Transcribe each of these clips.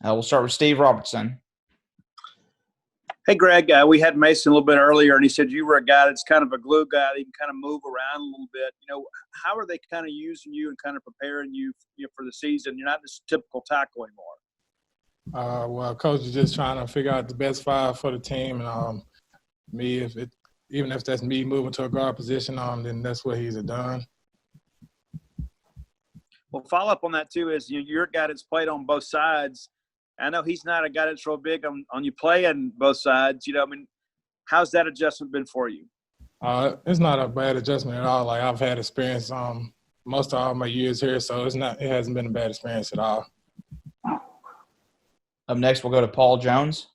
We'll start with Steve Robertson. Hey, Greg, we had Mason a little bit earlier, and he said you were a guy that's kind of a glue guy that you can kind of move around a little bit. How are they kind of using you and kind of preparing you, for the season? You're not just a typical tackle anymore. Well, coach is just trying to figure out the best five for the team, and even if that's me moving to a guard position, then that's what he's done. Well, follow up on that too is you're a guy that's played on both sides. I know he's not a guy that's real big on you playing both sides. How's that adjustment been for you? It's not a bad adjustment at all. Like, I've had experience most of all my years here, so it hasn't been a bad experience at all. Up next, we'll go to Paul Jones.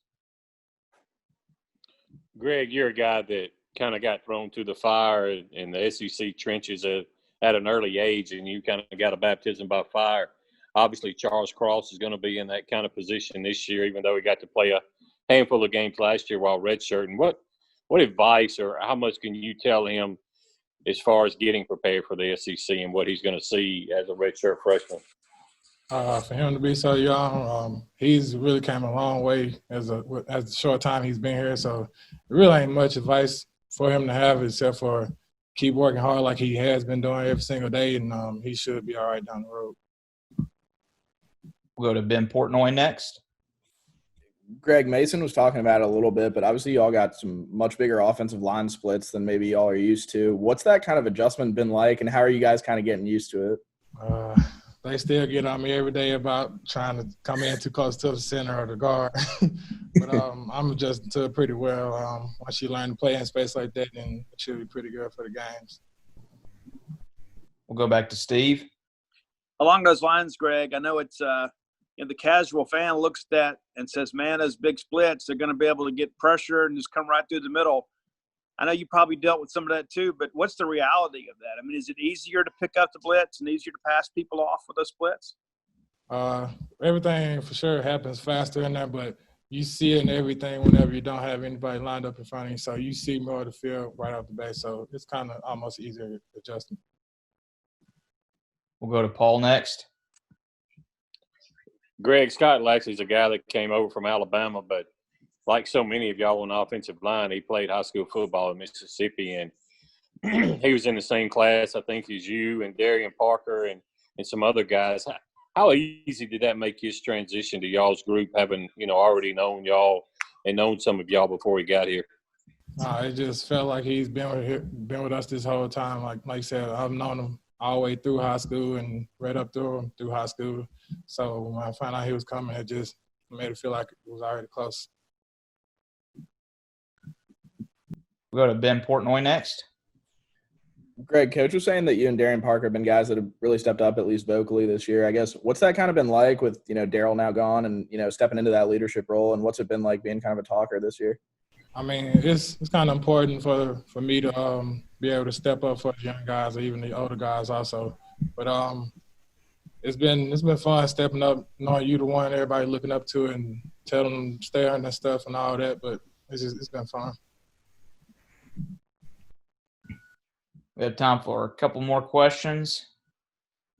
Greg, you're a guy that kind of got thrown to the fire in the SEC trenches at an early age, and you kind of got a baptism by fire. Obviously, Charles Cross is going to be in that kind of position this year, even though he got to play a handful of games last year while redshirting. What advice or how much can you tell him as far as getting prepared for the SEC and what he's going to see as a redshirt freshman? For him to be so young, he's really came a long way as the short time he's been here. So there really ain't much advice for him to have except for keep working hard like he has been doing every single day, and he should be all right down the road. We'll go to Ben Portnoy next. Greg, Mason was talking about it a little bit, but obviously y'all got some much bigger offensive line splits than maybe y'all are used to. What's that kind of adjustment been like, and how are you guys kind of getting used to it? They still get on me every day about trying to come in too close to the center or the guard. But I'm adjusting to it pretty well. Once you learn to play in space like that, then it should be pretty good for the games. We'll go back to Steve. Along those lines, Greg, I know it's the casual fan looks at that and says, man, those big splits, they're going to be able to get pressure and just come right through the middle. I know you probably dealt with some of that too, but what's the reality of that? I mean, is it easier to pick up the blitz and easier to pass people off with those splits? Everything for sure happens faster in there, but you see it in everything whenever you don't have anybody lined up in front of you. So you see more of the field right off the bat. So it's kind of almost easier adjusting. We'll go to Paul next. Greg, Scott Lex is a guy that came over from Alabama, but like so many of y'all on the offensive line, he played high school football in Mississippi, and he was in the same class, I think, as you and Darian Parker and some other guys. How easy did that make his transition to y'all's group, having, already known y'all and known some of y'all before he got here? It just felt like he's been with us this whole time. Like I said, I've known him all the way through high school and right up through high school. So when I found out he was coming, it just made it feel like it was already close. We'll go to Ben Portnoy next. Greg, Coach was saying that you and Darian Parker have been guys that have really stepped up, at least vocally this year. I guess, what's that kind of been like with, Daryl now gone and, stepping into that leadership role, and what's it been like being kind of a talker this year? I mean, it's kind of important for me to be able to step up for the young guys or even the older guys also. But it's been fun stepping up, knowing you the one everybody looking up to and telling them to stay on that stuff and all that. But it's been fun. We have time for a couple more questions.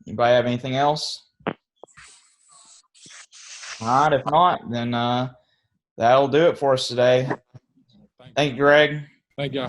Anybody have anything else? All right, if not, then that'll do it for us today. Thank you, Greg. Thank you.